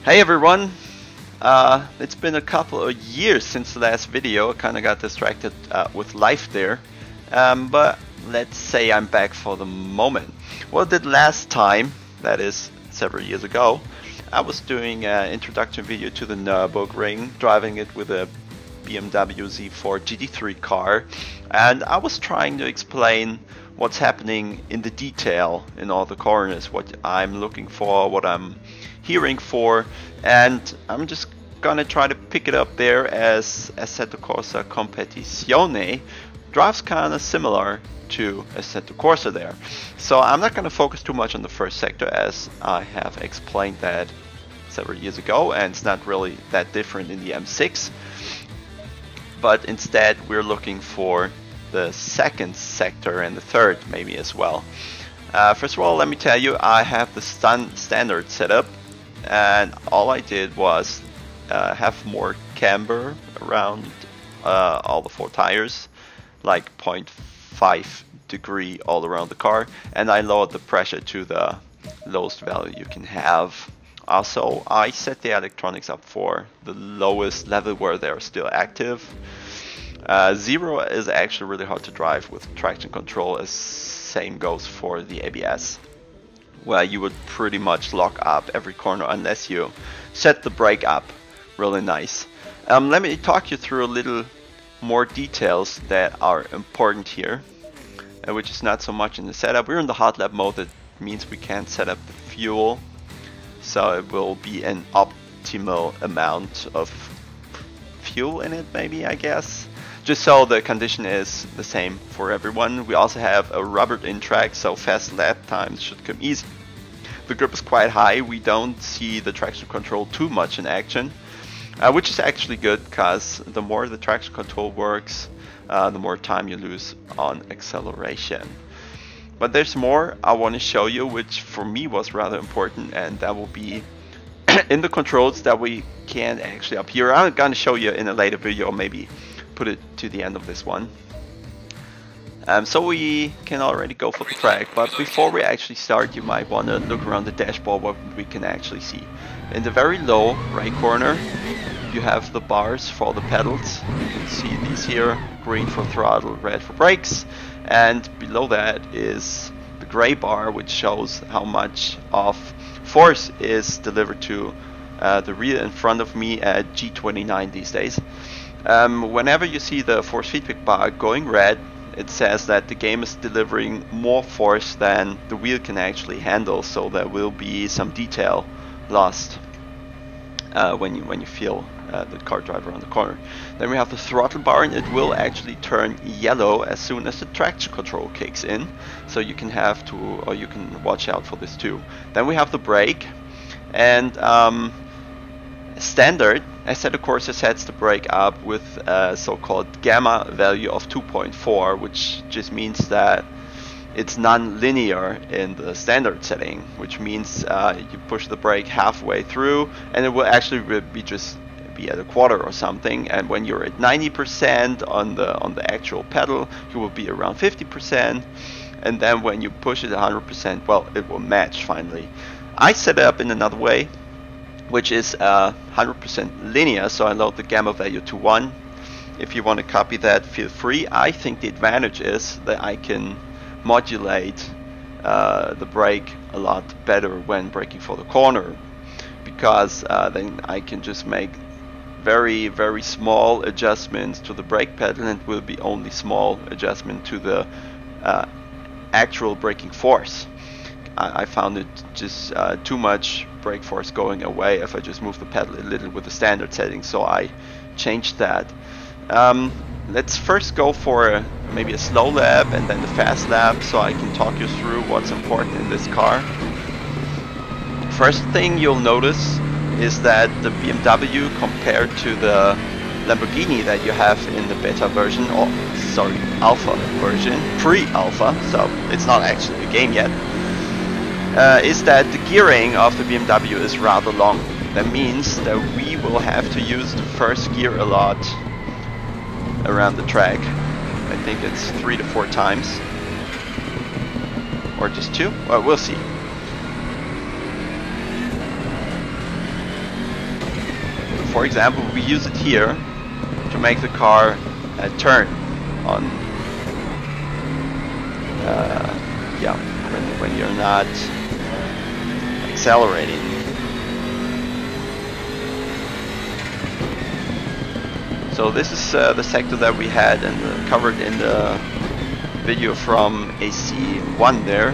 Hey everyone! It's been a couple of years since the last video. I kind of got distracted with life there. But let's say I'm back for the moment. What I did last time, that is several years ago, I was doing an introduction video to the Nurburgring, driving it with a BMW Z4 GT3 car, and I was trying to explain what's happening in the detail in all the corners, what I'm looking for, what I'm hearing for, and I'm just gonna try to pick it up there as Assetto Corsa Competizione drives kinda similar to Assetto Corsa there. So I'm not gonna focus too much on the first sector, as I have explained that several years ago, and it's not really that different in the M6. But instead we're looking for the second sector and the third maybe as well. First of all, let me tell you, I have the standard setup, and all I did was have more camber around all the four tires, like 0.5 degree all around the car, and I lowered the pressure to the lowest value you can have. Also, I set the electronics up for the lowest level where they're still active. Zero is actually really hard to drive with traction control, as same goes for the ABS, where you would pretty much lock up every corner unless you set the brake up really nice. Let me talk you through a little more details that are important here, which is not so much in the setup. We're in the hot lap mode. That means we can't set up the fuel, so it will be an optimal amount of fuel in it, maybe, I guess, just so the condition is the same for everyone. We also have a rubbered in track, so fast lap times should come easy. The grip is quite high. We don't see the traction control too much in action, which is actually good, because the more the traction control works, the more time you lose on acceleration. But there's more I want to show you, which for me was rather important, and that will be in the controls that we can actually up here. I'm gonna show you in a later video, or maybe put it to the end of this one. So we can already go for the track, but before we actually start, you might want to look around the dashboard what we can actually see. In the very low right corner, you have the bars for the pedals. You can see these here: green for throttle, red for brakes, and below that is the gray bar, which shows how much of force is delivered to the rear in front of me at G29 these days. Whenever you see the force feedback bar going red, it says that the game is delivering more force than the wheel can actually handle, so there will be some detail lost when you feel the car drive around the corner. Then we have the throttle bar, and it will actually turn yellow as soon as the traction control kicks in, so you can have to, or you can watch out for this too. Then we have the brake, and standard Assetto Corsa sets the brake up with a so-called gamma value of 2.4, which just means that it's non-linear in the standard setting, which means you push the brake halfway through and it will actually be at a quarter or something, and when you're at 90% on the actual pedal, you will be around 50%, and then when you push it 100%, well, it will match finally. I set it up in another way, which is 100% linear, so I load the gamma value to 1. If you want to copy that, feel free. I think the advantage is that I can modulate the brake a lot better when braking for the corner, because then I can just make very, very small adjustments to the brake pedal, and it will be only small adjustment to the actual braking force. I found it just too much brake force going away if I just move the pedal a little with the standard setting, so I changed that. Let's first go for maybe a slow lap and then the fast lap, so I can talk you through what's important in this car. First thing you'll notice is that the BMW, compared to the Lamborghini that you have in the beta version, or sorry, alpha version, pre-alpha, so it's not actually a game yet, is that the gearing of the BMW is rather long. That means that we will have to use the first gear a lot around the track. I think it's 3 to 4 times, or just 2. Well, we'll see. for example, we use it here to make the car turn on. Yeah, when you're not accelerating. So this is the sector that we had and covered in the video from AC1 there,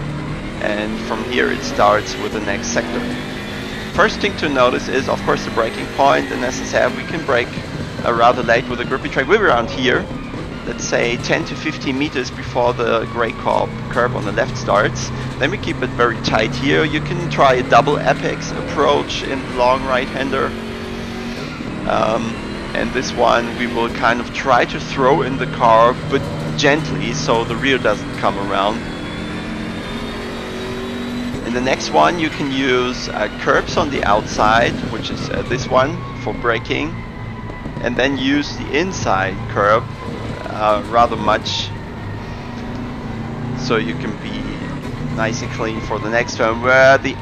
and from here it starts with the next sector. First thing to notice is, of course, the braking point, and as I said, we can brake rather late with a grippy track. We're around here, let's say 10 to 15 meters before the grey curb on the left starts. Then we keep it very tight here. You can try a double apex approach in the long right-hander. And this one we will kind of try to throw in the car, but gently, so the rear doesn't come around. In the next one you can use curbs on the outside, which is this one for braking, and then use the inside curb rather much, so you can be nice and clean for the next one, where the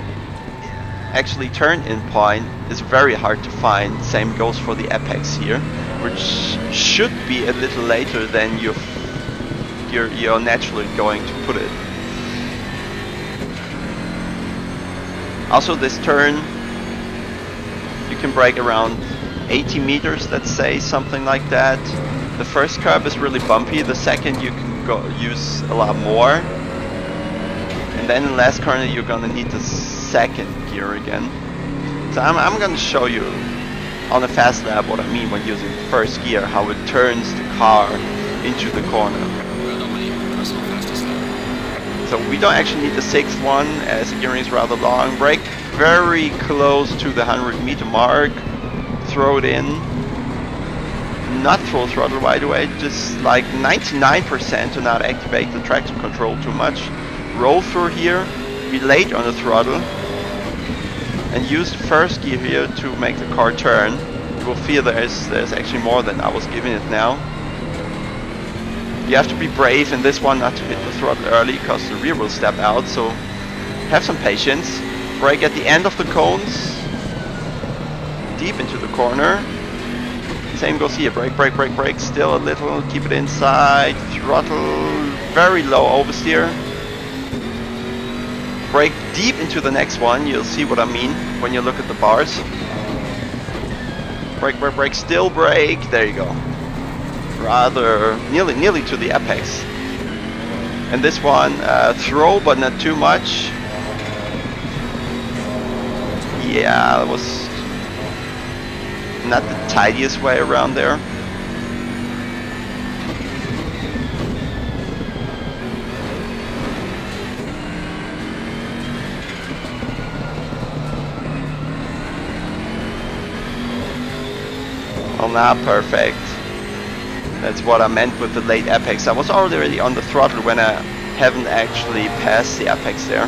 actually turn-in point is very hard to find. Same goes for the apex here, which should be a little later than you're naturally going to put it. Also, this turn you can brake around 80 meters, let's say, something like that. The first curb is really bumpy, the second you can go use a lot more, and then in the last corner you're gonna need the second gear again. So I'm gonna show you on a fast lap what I mean when using the first gear, how it turns the car into the corner. So we don't actually need the sixth one, as the gearing is rather long. Brake very close to the 100-meter mark, throw it in. Not full throttle right away, just like 99% to not activate the traction control too much. Roll through here, be late on the throttle, and use the first gear here to make the car turn. You will feel there's actually more than I was giving it now. You have to be brave in this one not to hit the throttle early, because the rear will step out, so have some patience. Brake at the end of the cones, deep into the corner. Same goes here, brake, brake, brake, brake, still a little, keep it inside, throttle, very low oversteer. Brake deep into the next one, you'll see what I mean when you look at the bars. Brake, brake, brake, still brake, there you go. Rather nearly to the apex. And this one, throw but not too much. Yeah, that was not the tidiest way around there. Well, not perfect. That's what I meant with the late apex. I was already on the throttle when I haven't actually passed the apex there.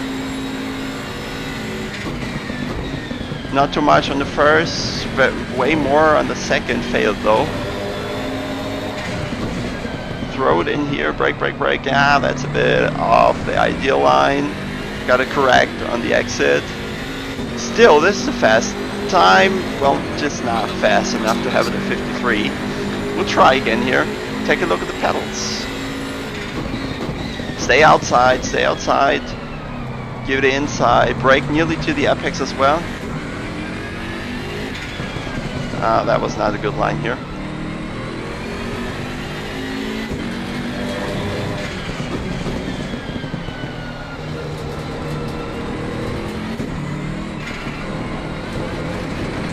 Not too much on the first, but way more on the second. Failed though. Throw it in here, brake, brake, brake. Yeah, that's a bit off the ideal line. Gotta correct on the exit. Still, this is a fast time. Well, just not fast enough to have it at 53. We'll try again here. Take a look at the pedals. Stay outside, stay outside. Give it inside. Brake nearly to the apex as well. That was not a good line here.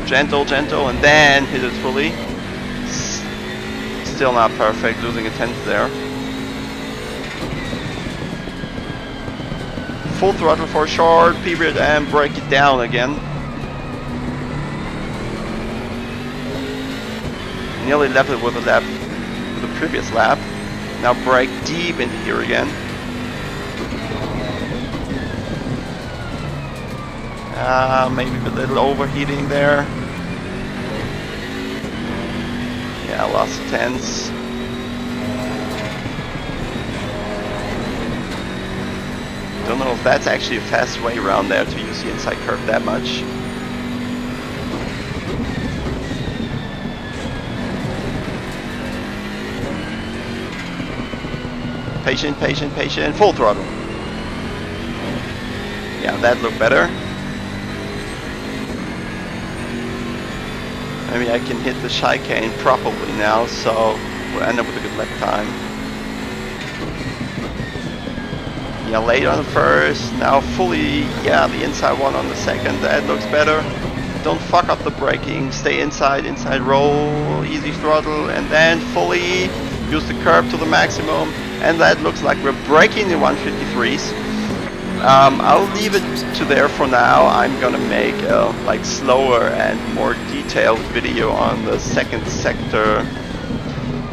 Gentle, gentle, and then hit it fully. Still not perfect, losing a tenth there. Full throttle for a short period and break it down again. Nearly level with the lap, with the previous lap. Now brake deep into here again. Maybe a little overheating there. Yeah, lost a tenths. Don't know if that's actually a fast way around there to use the inside curve that much. Patient, patient, patient. Full throttle. Yeah, that looked better. Maybe I can hit the chicane properly now, so we'll end up with a good lap time. Yeah, late on the first, now fully, yeah, the inside one on the second. That looks better. Don't fuck up the braking. Stay inside, inside roll, easy throttle, and then fully use the curb to the maximum. And that looks like we're breaking the 153s. I'll leave it to there for now. I'm gonna make a like slower and more detailed video on the second sector.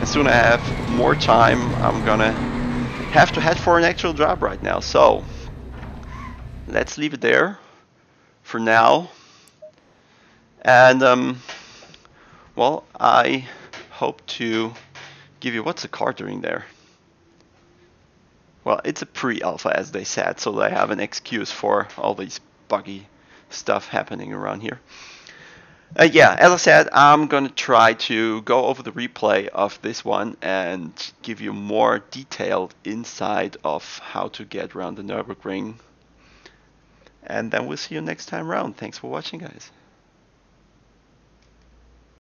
As soon as I have more time, I'm gonna have to head for an actual job right now. So let's leave it there for now. And well, I hope to give you, what's the car doing there? Well, it's a pre-alpha, as they said, so they have an excuse for all these buggy stuff happening around here. Yeah, as I said, I'm gonna try to go over the replay of this one and give you more detailed insight of how to get around the Nurburgring. And then we'll see you next time around. Thanks for watching, guys.